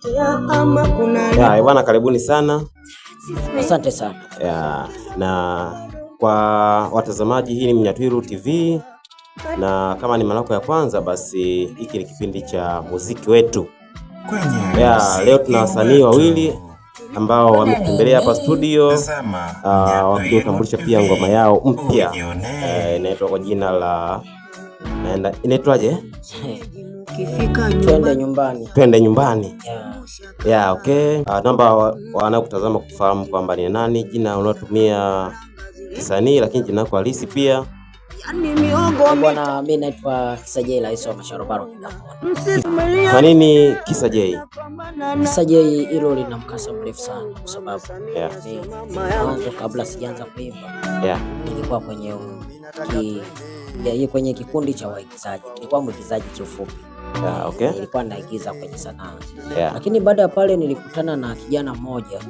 Ya bwana, karibuni sana. Asante sana. Ya, na kwa watazamaji, hii ni Mnyatwiru TV, na kama ni mara yako ya kwanza, basi hiki ni kipindi cha muziki wetu. Ya, leo tuna wasanii wawili ambao wametembelea hapa studio wakitambulisha pia ngoma yao mpya. Inaitwa kwa jina la inaitwaje? Twende nyumbani. Twende nyumbani. Yeah, okay. Namba wanakutazama kufahamu kwamba ni nani, jina unatumia kisanii lakini jina lako halisi pia. Bwana, mimi naitwa Kisa J Laiso Masharobaro. Kwa nini Kisa J? Kisa J hilo lina mkasa mrefu sana kwa sababu mwanzo kabla sijaanza kuimba nilikuwa kwenye kikundi cha waigizaji. Nilikuwa mwigizaji kiufupi. Okay. Nilikuwa naigiza kwenye sanaa. Lakini baada ya pale nilikutana na kijana mmoja.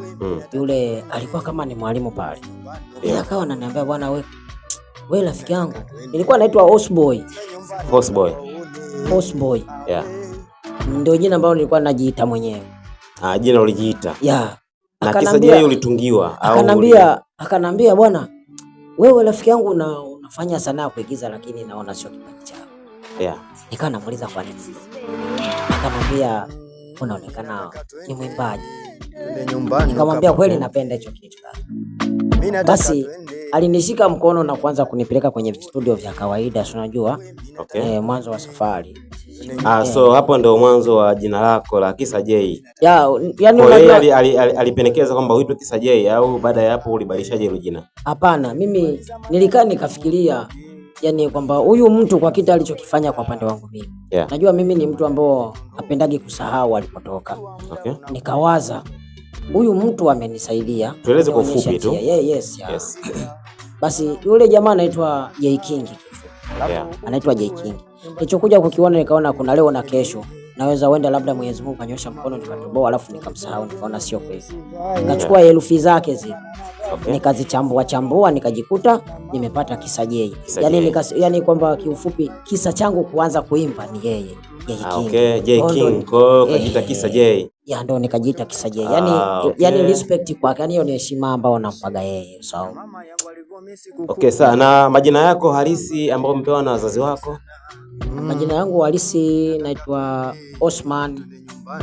Yule alikuwa kama ni mwalimu pale. Akawa ananiambia, bwana wewe rafiki yangu. Nilikuwa naitwa Osboy. Osboy. Yeah. Ndio jina ambalo nilikuwa najiita mwenyewe. Jina ulijiita? Yeah. Na Kisa J ulitungiwa au? Akanambia bwana, wewe rafiki yangu unafanya sanaa ya kuigiza lakini naona sio kipaji chako. Yeah. Nikawa namuuliza kwa nini. Akanambia unaonekana ni mwimbaji. Nikamwambia kweli napenda hicho kitu. Basi alinishika mkono na kuanza kunipeleka kwenye studio vya kawaida, unajua. Okay. Mwanzo wa safari. So hapo ndio mwanzo wa jina lako la Kisa J. Yani unajua alipendekeza kwamba uitwe Kisa J au baada ya hapo ulibadilishaje hilo jina? Hapana, mimi nilikaa nikafikiria yani kwamba huyu mtu kwa kitu alichokifanya kwa upande wangu mimi. Najua mimi ni mtu ambao hapendagi kusahau alipotoka. Okay. Nikawaza huyu mtu amenisaidia. Tueleze kwa ufupi tu. Yes. Basi yule jamaa anaitwa J King. Anaitwa J King. Nilichokuja kukiona nikaona kuna leo na kesho. Naweza wenda labda Mwenyezi Mungu kanyosha mkono nikatoboa alafu nikamsahau, nikaona sio kweli. Nikachukua herufi zake zile. Okay. Nikazichambua nikajikuta nimepata Kisa J. Yani kwamba kiufupi kisa changu kuanza kuimba ni yeye. J King. Okay, J King. Kwa kajiita Kisa J. Ndio nikajiita Kisa J. Yani respect kwake, yani hiyo ni heshima ambayo nampaga yeye. Sawa. Okay, sawa. Na majina yako halisi ambayo umepewa na wazazi wako? Majina yangu halisi naitwa Osman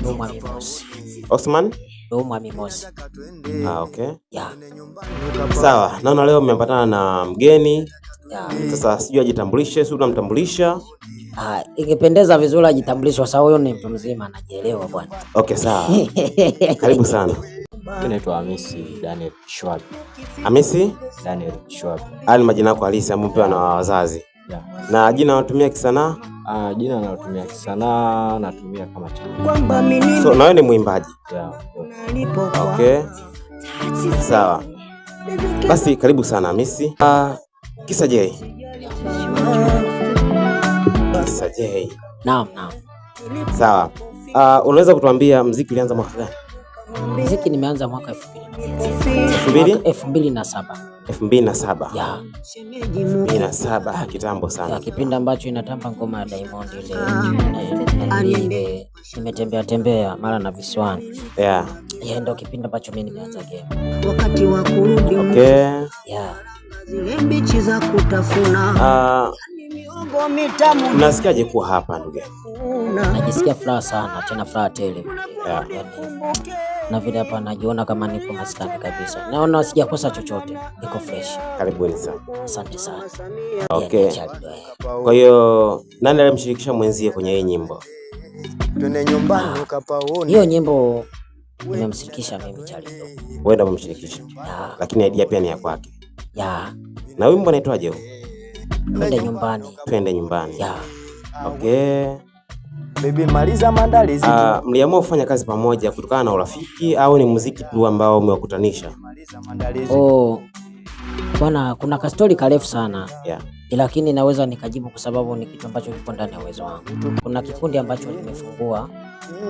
Duma Mimosi. Osman Duma Mimosi. Okay. Yeah. Sawa. Naona leo mmepatana na mgeni. Sasa sijui ajitambulishe, si unamtambulisha? Ingependeza vizuri ajitambulishe kwa sababu huyo ni mtu mzima anajielewa bwana. Okay, sawa. Karibu sana. Mimi naitwa Hamisi Daniel Shwab. Hamisi Daniel Shwab. Haya majina yako halisi ambayo umepewa na wazazi. Na jina unatumia kisanaa? Jina natumia kisanaa, natumia kama chama. So na wewe ni mwimbaji? Okay. Sawa. Basi karibu sana Hamisi. Kisa J. Kisa J. Naam. Sawa. Unaweza kutuambia muziki ulianza mwaka gani? Muziki nimeanza mwaka 2007. 2007. Yeah. 2007, kitambo sana. Kipindi ambacho inatamba ngoma ya Diamond ile nimetembea mara na visiwani. Ndio kipindi ambacho mimi nimeanza game. Wakati wa kurudi. Okay. Zile mbichi za kutafuna. Nasikiaje kuwa hapa ndugu? Najisikia furaha sana, tena furaha tele. Na vile hapa najiona kama niko maskani kabisa. Naona sijakosa chochote, niko fresh. Karibuni sana. Asante sana. Okay. Kwa hiyo nani alimshirikisha mwenzie kwenye hii nyimbo? Twende nyumbani ukapaone. Hiyo nyimbo nimemshirikisha mimi Charlie. Wewe ndio umemshirikisha. Lakini idea pia ni ya kwake. Na wimbo unaitwaje huo? Twende nyumbani. Okay. Baby maliza maandalizi. Mliamua kufanya kazi pamoja kutokana na urafiki au ni muziki tu ambao umewakutanisha? Bwana, kuna kastori karefu sana. Lakini naweza nikajibu kwa sababu ni kitu ambacho kipo ndani ya uwezo wangu. Kuna kikundi ambacho nimefungua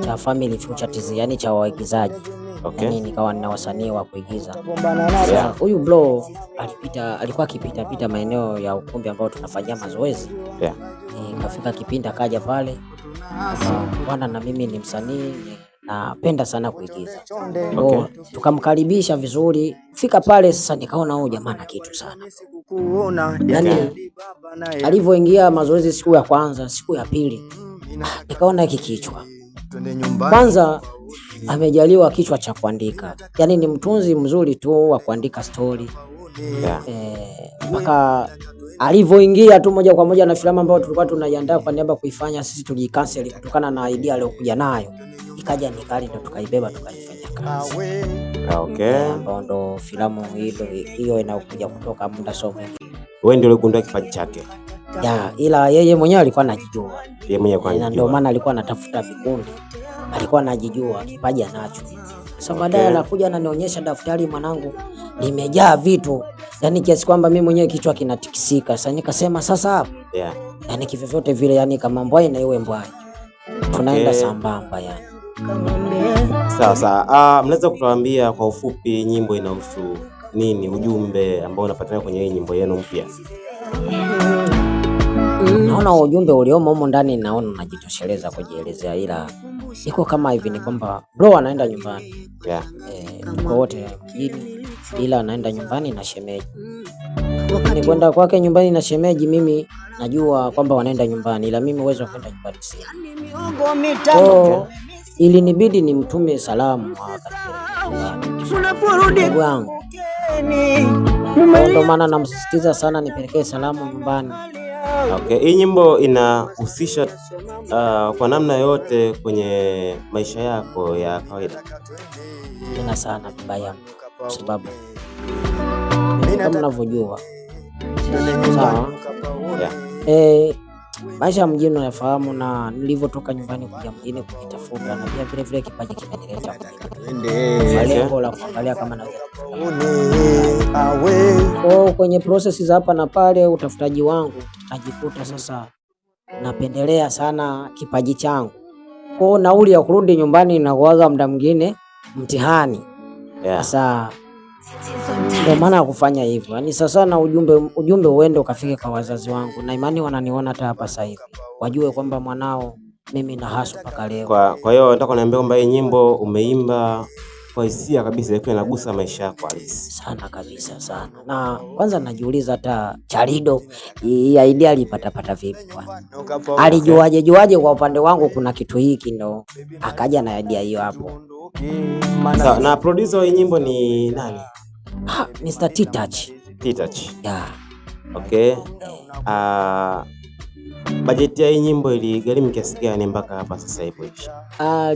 cha Family Future TZ, yani cha waigizaji. Okay. Yani nikawa nina wasanii wa kuigiza. Huyu bro alikuwa akipita maeneo ya ukumbi ambao tunafanyia mazoezi. Yeah. Kafika kipindi akaja pale. Bwana, na mimi ni msanii, napenda sana kuigiza. Okay. Tukamkaribisha vizuri, fika pale sasa nikaona huyu jamaa na kitu sana. Yani alivyoingia mazoezi siku ya kwanza, siku ya pili nikaona hiki kichwa. Kwanza amejaliwa kichwa cha kuandika. Yani ni mtunzi mzuri tu wa kuandika story. Mpaka alivyoingia tu moja kwa moja na filamu ambayo tulikuwa tunaiandaa kwa niaba kuifanya, sisi tulicancel kutokana na idea aliyokuja nayo. Ikaja nikali ndo tukaibeba tukaifanya kazi. Okay. Ambayo ndo filamu hiyo inakuja kutoka muda so mwingi. Wewe ndio uligundua kipaji chake? Ila yeye mwenyewe alikuwa anajijua. Yeye mwenyewe kwa anajijua. Ndio maana alikuwa anatafuta vikundi. Alikuwa anajijua kipaji anacho. Sasa baadaye anakuja ananionyesha daftari mwanangu limejaa vitu. Yani kiasi kwamba mimi mwenyewe kichwa kinatikisika. Sasa nikasema sasa hapo. Yani kivyovyote vile, yani kama mbwai na iwe mbwai. Tunaenda sambamba yani. Sasa mnaweza kutuambia kwa ufupi nyimbo inahusu nini, ujumbe ambao unapatikana kwenye hii nyimbo yenu mpya? Naona ujumbe uliomo humo ndani, naona unajitosheleza kujielezea, ila iko kama hivi, ni kwamba bro anaenda nyumbani. Tuko wote mjini, ila anaenda nyumbani na shemeji. Ni kwenda kwake nyumbani na shemeji, mimi najua kwamba wanaenda nyumbani, ila mimi uwezo wa kwenda nyumbani sina. Ili nibidi nimtume salamu wangu. Ndio maana namsisitiza sana nipelekee salamu nyumbani. Okay, hii nyimbo inahusisha kwa namna yote kwenye maisha yako ya kawaida? Tena sana vibaya, kwa sababu kama unavyojua sawa, maisha ya mjini unafahamu, na nilivyotoka nyumbani kuja mjini kujitafuta, na pia vile vile kipaji kimenileta lengo la kuangalia kama naweza kwenye process za hapa na pale utafutaji wangu, najikuta sasa napendelea sana kipaji changu. Kwa nauli ya kurudi nyumbani na kuaga muda mwingine mtihani. Sasa ndio maana kufanya hivyo. Yaani sasa na ujumbe uende ukafike kwa wazazi wangu, na imani wananiona hata hapa sasa hivi, wajue kwamba mwanao mimi na hasu mpaka leo. Kwa hiyo nataka niambie kwamba hii nyimbo umeimba kwa hisia kabisa, ilikuwa inagusa maisha yako halisi sana kabisa sana. Na kwanza najiuliza hata Charido hii idea alipata vipi bwana? Alijuaje kwa upande wangu kuna kitu hiki, ndo akaja na idea hiyo hapo. Sawa, na producer wa hii nyimbo ni nani? Mr. T-Touch. T-Touch. Okay. Bajeti ya hii nyimbo iligharimu kiasi gani mpaka hapa sasa hivi?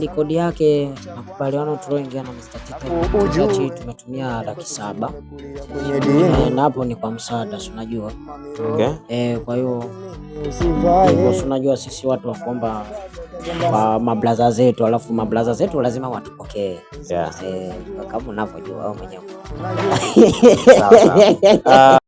Rekodi yake makubaliano tulioingia na Mr. T-Touch tumetumia 700,000. Na hapo ni kwa msaada, unajua. Okay. Kwa hiyo unajua sisi watu wa kuomba kwa mablaza zetu, alafu mablaza zetu lazima watupokee. Kama unavyojua wewe mwenyewe.